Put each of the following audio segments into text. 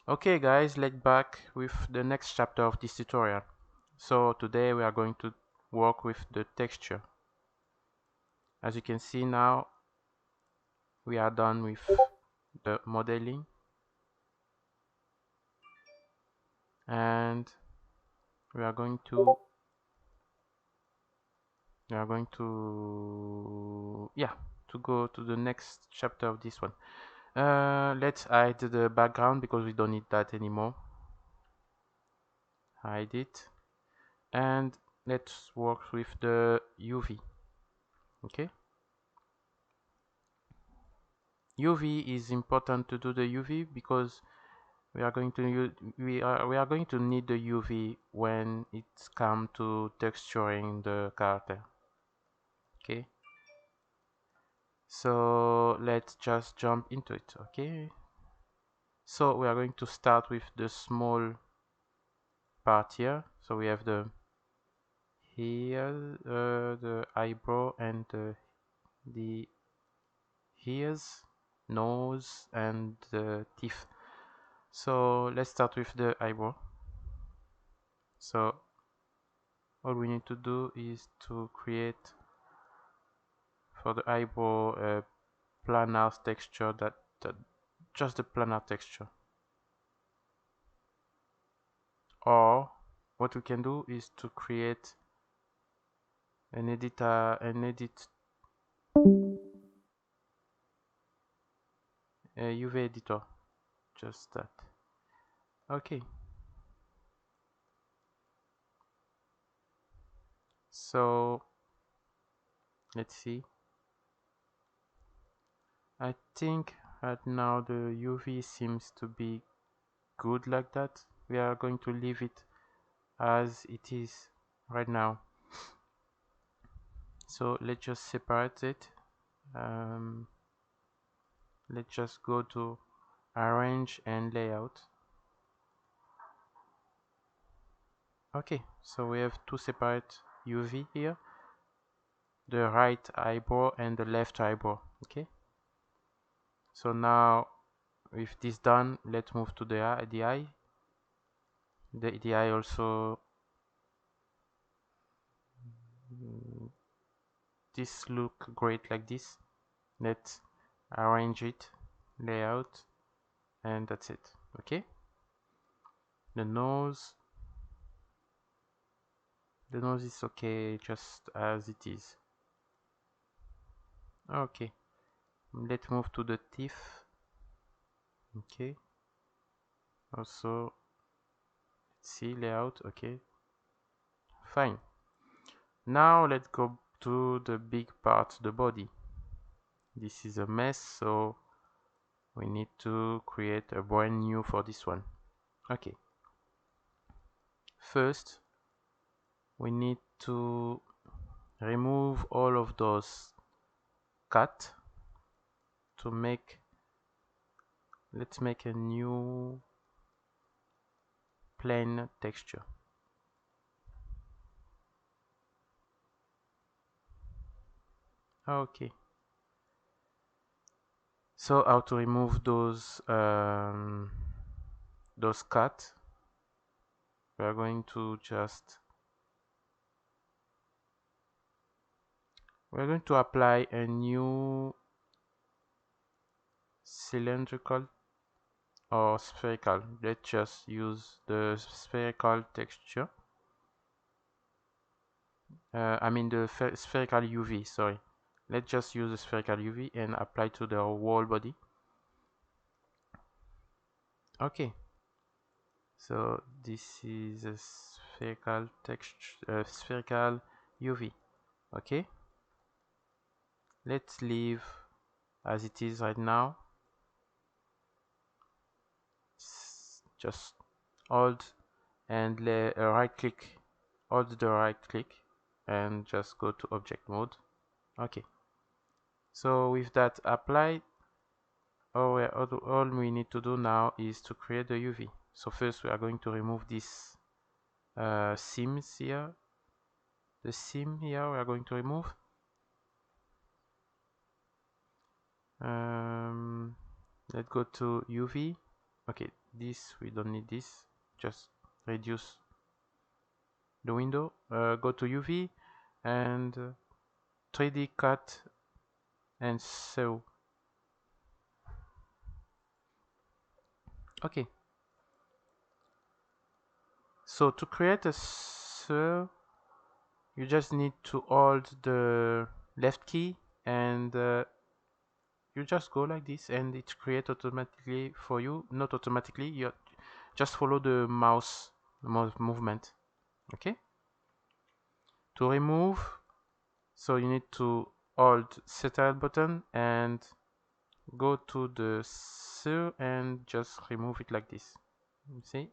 Okay guys, let's back with the next chapter of this tutorial. So today we are going to work with the texture. As you can see now, we are done with the modeling, and we are going to to go to the next chapter of this one. Let's hide the background because we don't need that anymore. Hide it, and let's work with the UV. Okay, UV is important to do the UV because we are going to use we are going to need the UV when it's come to texturing the character. Okay, so let's just jump into it. Okay, so we are going to start with the small part here. So we have the eyebrow and the ears, nose, and the teeth. So let's start with the eyebrow. So all we need to do is to create for the eyebrow a planar texture that just the planar texture. Or what we can do is to create an edit a UV editor, just that. Okay, so let's see. I think right now the UV seems to be good like that. We are going to leave it as it is right now. So let's just separate it. Let's just go to arrange and layout. Okay, so we have two separate UV here, the right eyebrow and the left eyebrow. Okay, so now with this done, let's move to the eye. The eye also, this look great like this. Let's arrange it, layout, and that's it. Okay, the nose is okay just as it is. Okay, let's move to the teeth. Okay, also see layout. Okay, fine. Now let's go to the big part, the body. This is a mess, so we need to create a brand new for this one. Okay, first we need to remove all of those cut to make, let's make a new plain texture. Okay, so how to remove those cut? We are going to apply a new cylindrical or spherical. Let's just use the spherical texture. I mean the spherical UV, sorry. Let's just use the spherical UV and apply to the whole body. Okay, so this is a spherical texture, spherical UV. Okay, let's leave as it is right now. Just hold and right click, hold the right click and just go to object mode. Okay, so with that applied, all we need to do now is to create the UV. So first we are going to remove this seams here. The seam here we are going to remove. Let's go to UV. Okay, this, we don't need this. Just reduce the window, go to UV and 3D cut and sew. Okay, so to create a sew, you just need to hold the left key and you just go like this and it creates automatically for you. Not automatically, you just follow the mouse movement. Okay, to remove, so you need to hold Ctrl button and go to the sew and just remove it like this. You see,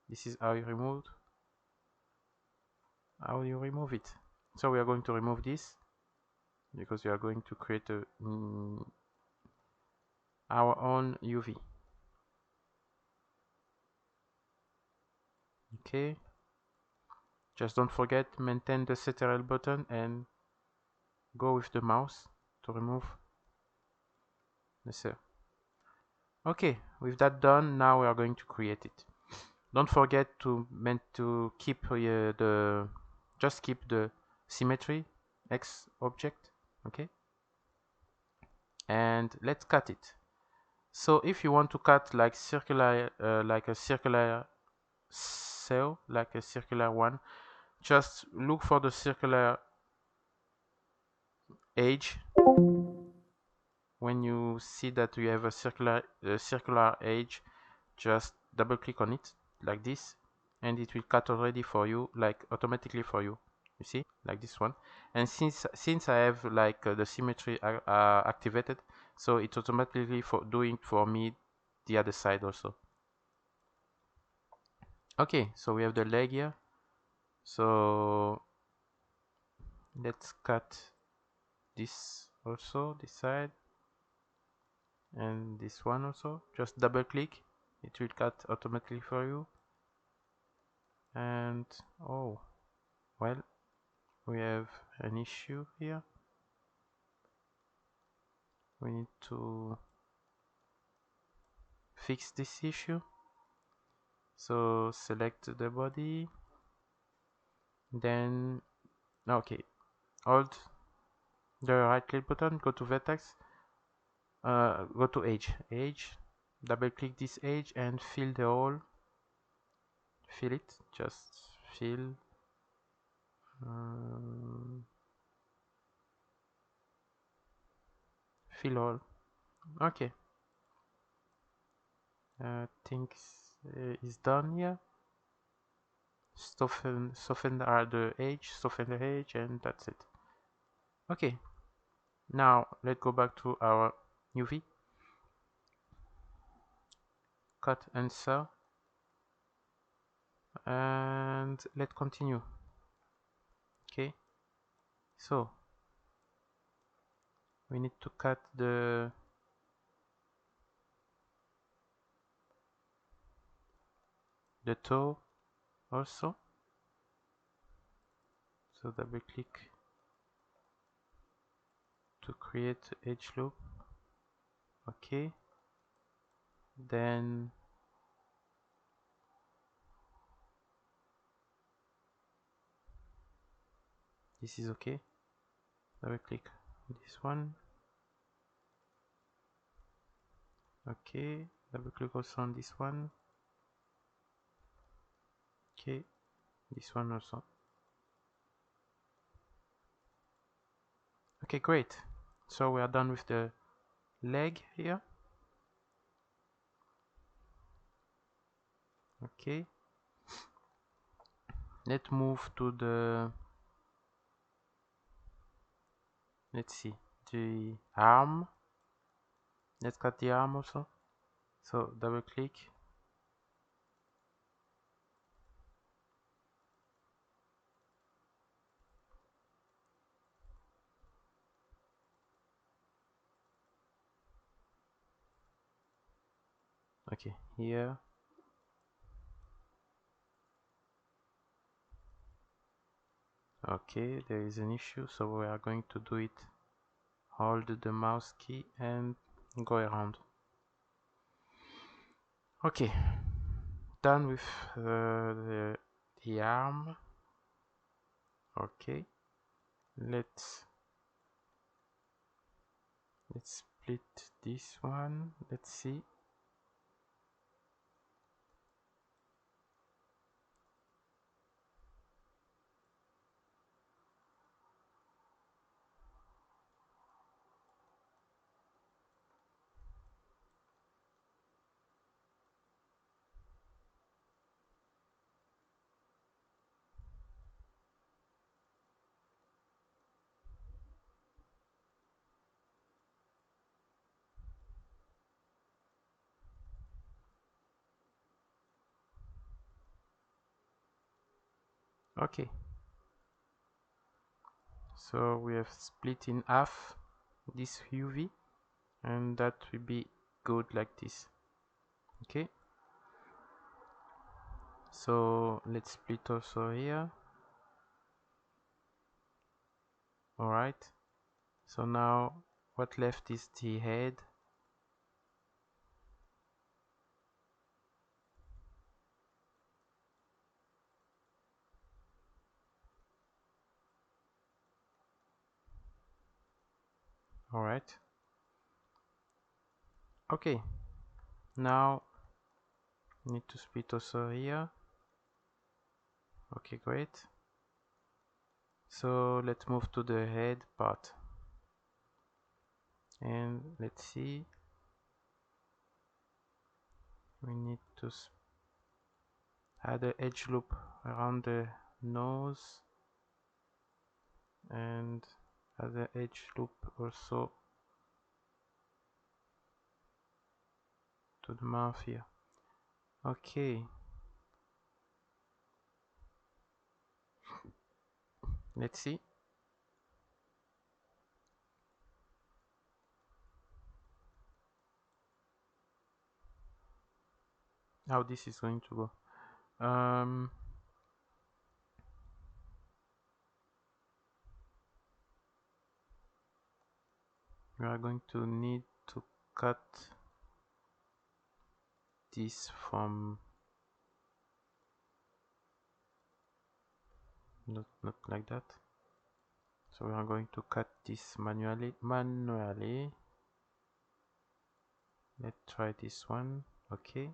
this is how you remove it. So we are going to remove this because we are going to create our own UV. Okay, just don't forget, maintain the Ctrl button and go with the mouse to remove the cell. Okay, with that done, now we are going to create it. Don't forget to keep just keep the symmetry X object. Okay, and let's cut it. So if you want to cut like circular, like a circular cell, like a circular one, just look for the circular edge. When you see that you have a circular edge, just double click on it like this and it will cut already for you, like automatically for you. You see, like this one. And since I have like the symmetry activated, so it's automatically doing for me the other side also. Okay, so we have the leg here, so let's cut this also, this side, and this one also. Just double click, it will cut automatically for you. And oh well, we have an issue here. We need to fix this issue. So select the body, then okay, hold the right click button, go to vertex, go to edge, double click this edge and fill the hole. Fill it, just fill. Fill all. Okay, things is done here. Soften the edge, and that's it. Okay, now let's go back to our UV. Cut and sew, and let's continue. Okay, so we need to cut the toe also. So double click to create edge loop. Okay, then this is okay. Double click this one. Okay, double click also on this one. Okay, this one also. Okay, great. So we are done with the leg here. Okay, let's move to the, let's see, the arm. Let's cut the arm also. So double click. Okay, here. Okay, there is an issue, so we are going to do it. Hold the mouse key and go around. Okay, done with the arm. Okay, let's split this one. Let's see. Okay, so we have split in half this UV, and that will be good like this. Okay, so let's split also here. Alright, so now what left is the head. Alright, okay, now need to split also here. Okay, great. So let's move to the head part, and let's see, we need to add an edge loop around the nose, and add an edge loop also to the mouth here. Okay, let's see how this is going to go. We are going to need to cut this from not like that. So we are going to cut this manually. Let's try this one. Okay,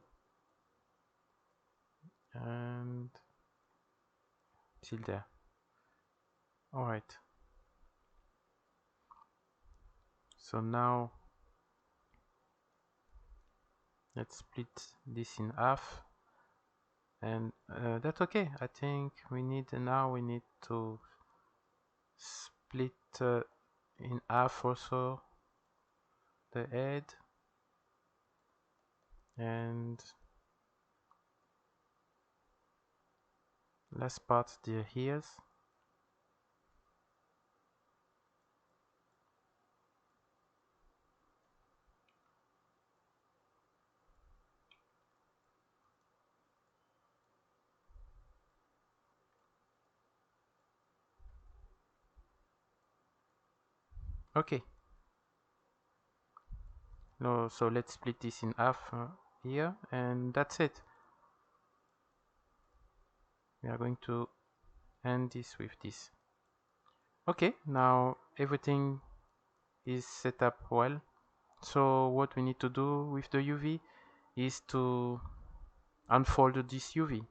and till there. All right, so now let's split this in half, and that's okay. I think we need to split in half also the head, and last part the ears. Okay, no, so let's split this in half here, and that's it. We are going to end this with this. Okay, now everything is set up well. So what we need to do with the UV is to unfold this UV.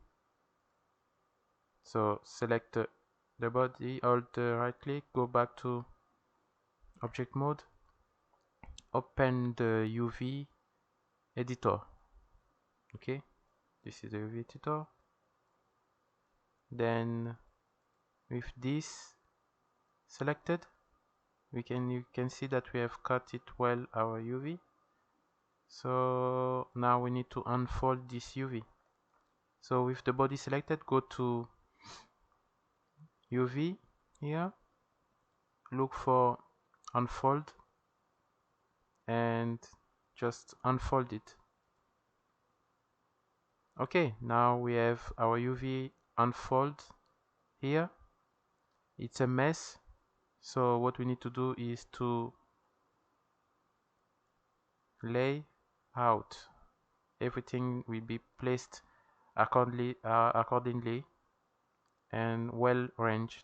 So select the body, hold the right click, go back to object mode, open the UV editor. Okay, this is the UV editor. Then with this selected, you can see that we have cut it well, our UV. So now we need to unfold this UV. So with the body selected, go to UV here, look for unfold, and just unfold it. Okay, now we have our UV unfold here. It's a mess, so what we need to do is to lay out. everything will be placed accordingly and well arranged.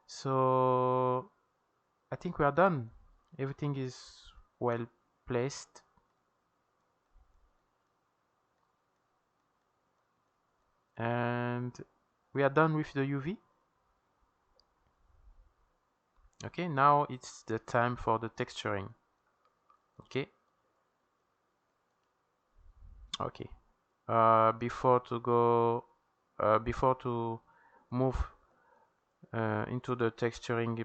So I think we are done. Everything is well placed. And we are done with the UV. Okay, now it's the time for the texturing. Okay. Okay. Before to move into the texturing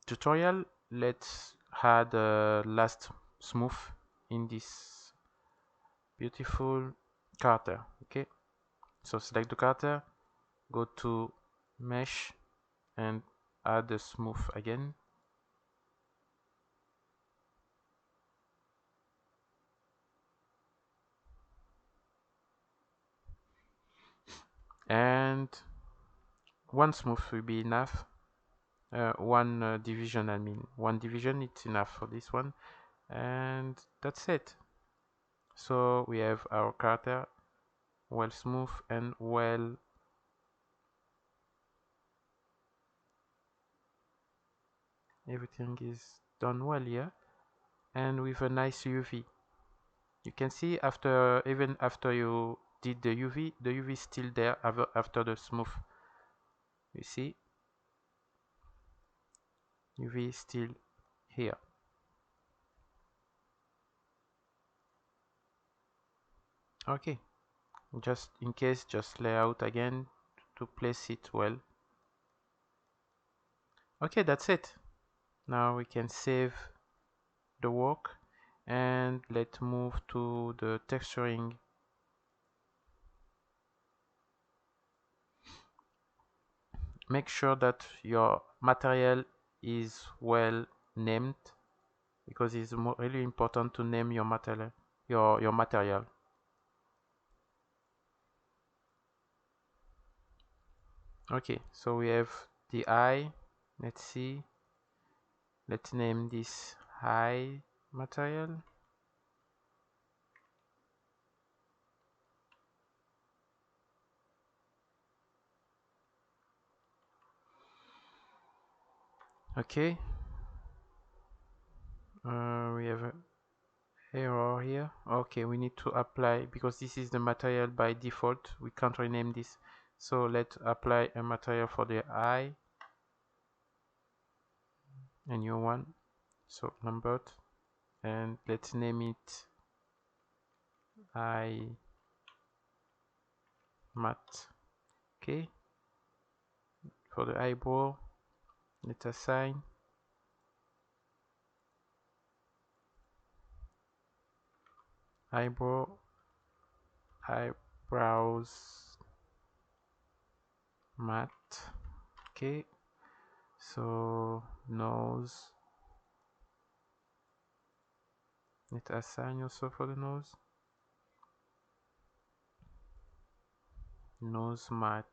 tutorial, let's add a last smooth in this beautiful character. Okay, so select the character, go to mesh and add the smooth again. And one smooth will be enough. One division, I mean, one division, it's enough for this one. And that's it. So we have our character well smooth and well everything is done well here, and with a nice UV. You can see even after you did the UV is still there after the smooth. You see, UV is still here. Okay, just in case, just layout again to place it well. Okay, that's it. Now we can save the work and let's move to the texturing. Make sure that your material is well named, because it's really important to name your material. Your material. Okay, so we have the eye. Let's see. Let's name this eye material. Okay. We have an error here. Okay, we need to apply, because this is the material by default. We can't rename this. So let's apply a material for the eye. A new one. So numbered. And let's name it eye matte. Okay. For the eyebrow, let's assign eyebrows matte. Okay, so nose, let's assign also for the nose matte.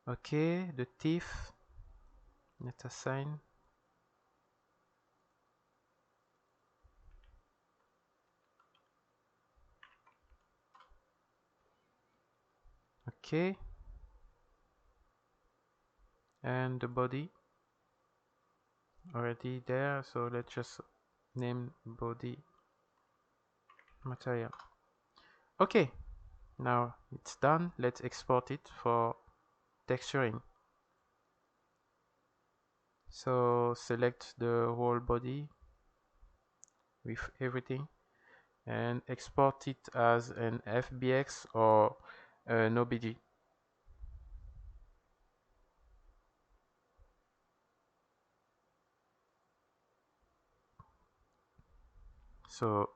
Okay, the teeth, let's assign okay, and the body already there, so let's just name body material. Okay, now it's done. Let's export it for texturing. So select the whole body with everything and export it as an FBX or an OBJ. So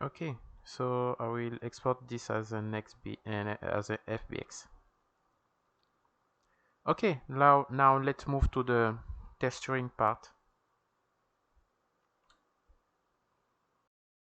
Okay, so I will export this as an XB and as a FBX. Okay, now let's move to the texturing part.